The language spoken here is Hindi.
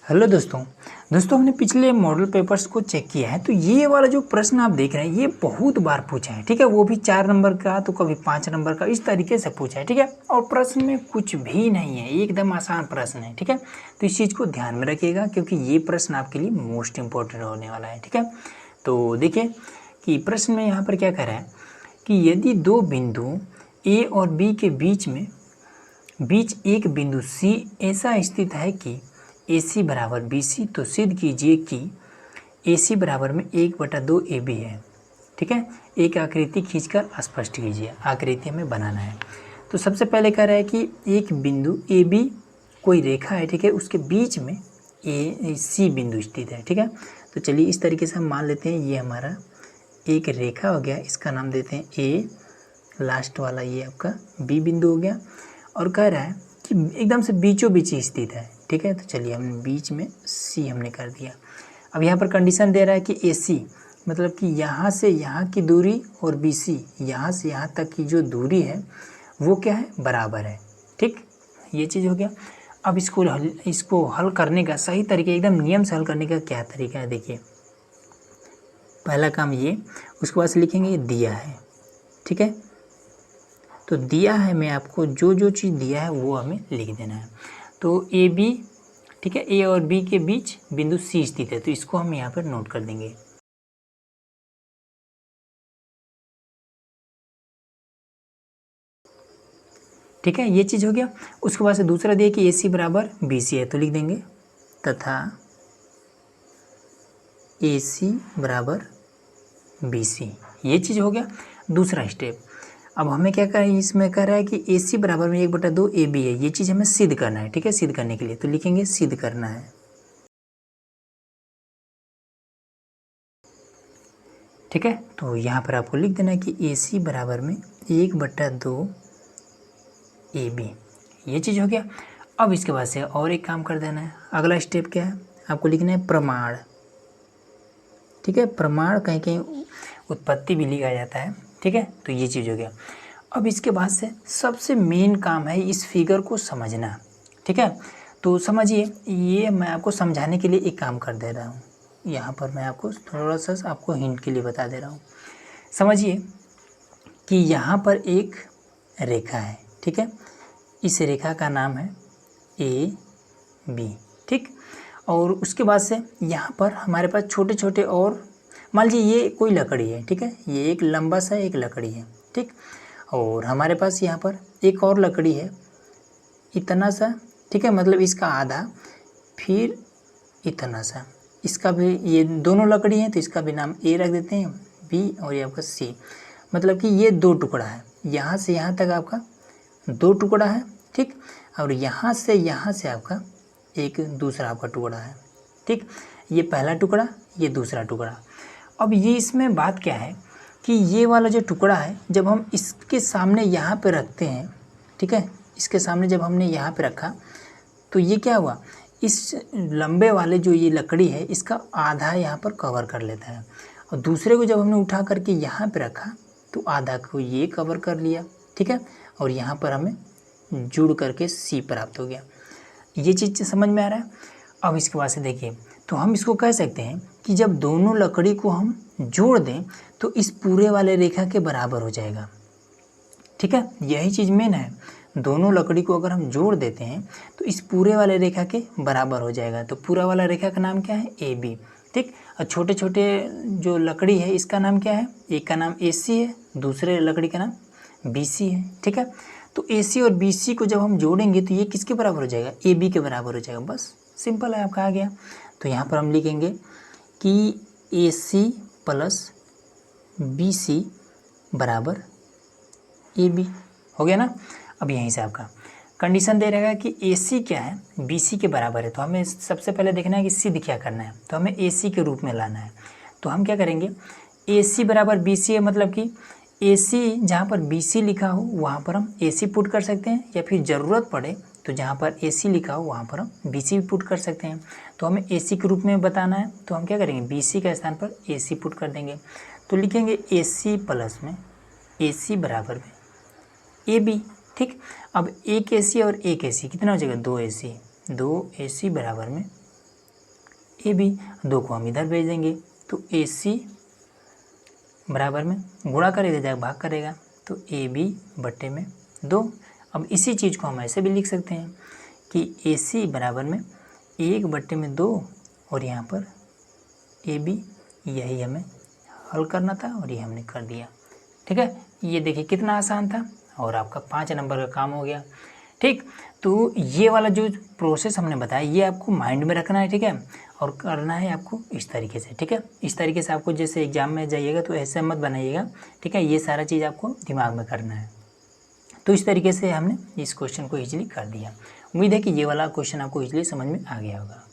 हेलो दोस्तों हमने पिछले मॉडल पेपर्स को चेक किया है। तो ये वाला जो प्रश्न आप देख रहे हैं ये बहुत बार पूछा है, ठीक है। वो भी 4 नंबर का तो कभी 5 नंबर का, इस तरीके से पूछा है, ठीक है। और प्रश्न में कुछ भी नहीं है, एकदम आसान प्रश्न है, ठीक है। तो इस चीज़ को ध्यान में रखिएगा क्योंकि ये प्रश्न आपके लिए मोस्ट इम्पोर्टेंट होने वाला है, ठीक है। तो देखिए कि प्रश्न में यहाँ पर क्या कह रहा है कि यदि दो बिंदु ए और बी के बीच एक बिंदु सी ऐसा स्थित है कि AC बराबर BC, तो सिद्ध कीजिए कि AC बराबर में 1/2 AB है, ठीक है। एक आकृति खींचकर स्पष्ट कीजिए। आकृति हमें बनाना है। तो सबसे पहले कह रहा है कि एक बिंदु AB कोई रेखा है, ठीक है, उसके बीच में C बिंदु स्थित है, ठीक है। तो चलिए इस तरीके से हम मान लेते हैं ये हमारा एक रेखा हो गया, इसका नाम देते हैं A, लास्ट वाला ये आपका B बिंदु हो गया। और कह रहा है कि एकदम से बीचों बीच स्थित है, ठीक है। तो चलिए हमने बीच में C हमने कर दिया। अब यहाँ पर कंडीशन दे रहा है कि AC मतलब कि यहाँ से यहाँ की दूरी और BC यहाँ से यहाँ तक की जो दूरी है वो क्या है, बराबर है, ठीक। ये चीज़ हो गया। अब इसको हल करने का सही तरीके, एकदम नियम से हल करने का क्या तरीका है, देखिए। पहला काम ये, उसके बाद से लिखेंगे दिया है, ठीक है। तो दिया है, मैं आपको जो चीज़ दिया है वो हमें लिख देना है। तो AB, ठीक है, A और B के बीच बिंदु C स्थित है, तो इसको हम यहाँ पर नोट कर देंगे। ठीक है, ये चीज़ हो गया। उसके बाद से दूसरा दिया कि AC बराबर BC है, तो लिख देंगे तथा AC बराबर BC, ये चीज़ हो गया। दूसरा स्टेप, अब हमें क्या करें, इसमें कह रहा है कि AC बराबर में 1/2 AB है, ये चीज़ हमें सिद्ध करना है, ठीक है। सिद्ध करने के लिए तो लिखेंगे सिद्ध करना है, ठीक है। तो यहाँ पर आपको लिख देना है कि AC बराबर में 1/2 AB, ये चीज़ हो गया। अब इसके बाद से और एक काम कर देना है। अगला स्टेप क्या है, आपको लिखना है प्रमाण, ठीक है। प्रमाण कहीं कहीं उत्पत्ति भी लिखा जाता है, ठीक है। तो ये चीज़ हो गया। अब इसके बाद से सबसे मेन काम है इस फिगर को समझना, ठीक है। तो समझिए, ये मैं आपको समझाने के लिए एक काम कर दे रहा हूँ। यहाँ पर मैं आपको थोड़ा सा आपको हिंट के लिए बता दे रहा हूँ। समझिए कि यहाँ पर एक रेखा है, ठीक है। इस रेखा का नाम है AB, ठीक। और उसके बाद से यहाँ पर हमारे पास छोटे छोटे और, मान लीजिए ये कोई लकड़ी है, ठीक है। ये एक लंबा सा एक लकड़ी है, ठीक। और हमारे पास यहाँ पर एक और लकड़ी है इतना सा, ठीक है, मतलब इसका आधा, फिर इतना सा, इसका भी, ये दोनों लकड़ी हैं तो इसका भी नाम A रख देते हैं, B और ये आपका C। मतलब कि ये 2 टुकड़ा है, यहाँ से यहाँ तक आपका 2 टुकड़ा है, ठीक। और यहाँ से आपका एक दूसरा आपका टुकड़ा है, ठीक। ये पहला टुकड़ा, ये दूसरा टुकड़ा। अब ये इसमें बात क्या है कि ये वाला जो टुकड़ा है जब हम इसके सामने यहाँ पे रखते हैं, ठीक है, इसके सामने जब हमने यहाँ पे रखा तो ये क्या हुआ, इस लंबे वाले जो ये लकड़ी है इसका आधा यहाँ पर कवर कर लेता है। और दूसरे को जब हमने उठा करके यहाँ पे रखा तो आधा को ये कवर कर लिया, ठीक है। और यहाँ पर हमें जुड़ करके C प्राप्त हो गया। ये चीज़ समझ में आ रहा है। अब इसके बाद से देखिए, तो हम इसको कह सकते हैं कि जब दोनों लकड़ी को हम जोड़ दें तो इस पूरे वाले रेखा के बराबर हो जाएगा, ठीक है। यही चीज़ मेन है, दोनों लकड़ी को अगर हम जोड़ देते हैं तो इस पूरे वाले रेखा के बराबर हो जाएगा। तो पूरा वाला रेखा का नाम क्या है, AB, ठीक। और छोटे छोटे जो लकड़ी है इसका नाम क्या है, एक का नाम AC है, दूसरे लकड़ी का नाम BC है, ठीक है। तो AC और BC को जब हम जोड़ेंगे तो ये किसके बराबर हो जाएगा, AB के बराबर हो जाएगा। बस सिंपल है, आपका आ गया। तो यहाँ पर हम लिखेंगे कि AC प्लस BC बराबर AB, हो गया ना। अब यहीं से आपका कंडीशन दे रहेगा कि AC क्या है, BC के बराबर है। तो हमें सबसे पहले देखना है कि सिद्ध क्या करना है, तो हमें AC के रूप में लाना है। तो हम क्या करेंगे, AC बराबर BC है, मतलब कि AC जहाँ पर BC लिखा हो वहाँ पर हम AC पुट कर सकते हैं, या फिर ज़रूरत पड़े तो जहाँ पर AC लिखा हो वहाँ पर हम BC भी पुट कर सकते हैं। तो हमें AC के रूप में बताना है, तो हम क्या करेंगे, BC के स्थान पर AC पुट कर देंगे। तो लिखेंगे AC प्लस में AC बराबर में AB, ठीक। अब एक AC और एक AC कितना हो जाएगा, 2 AC, 2 AC बराबर में ए बी, 2 को हम इधर भेज देंगे तो ए सी बराबर में गुणा करेगा जाए भाग करेगा तो ए बी बट्टे में 2। अब इसी चीज़ को हम ऐसे भी लिख सकते हैं कि ए सी बराबर में 1/2 और यहाँ पर ए बी, यही हमें हल करना था और ये हमने कर दिया। ठीक है, ये देखिए कितना आसान था और आपका 5 नंबर का काम हो गया। ठीक, तो ये वाला जो प्रोसेस हमने बताया ये आपको माइंड में रखना है। ठीक है, और करना है आपको इस तरीके से। ठीक है, इस तरीके से आपको जैसे एग्जाम में जाइएगा तो ऐसे मत बनाइएगा। ठीक है, ये सारा चीज़ आपको दिमाग में करना है। तो इस तरीके से हमने इस क्वेश्चन को ईजिली कर दिया। उम्मीद है कि ये वाला क्वेश्चन आपको ईजिली समझ में आ गया होगा।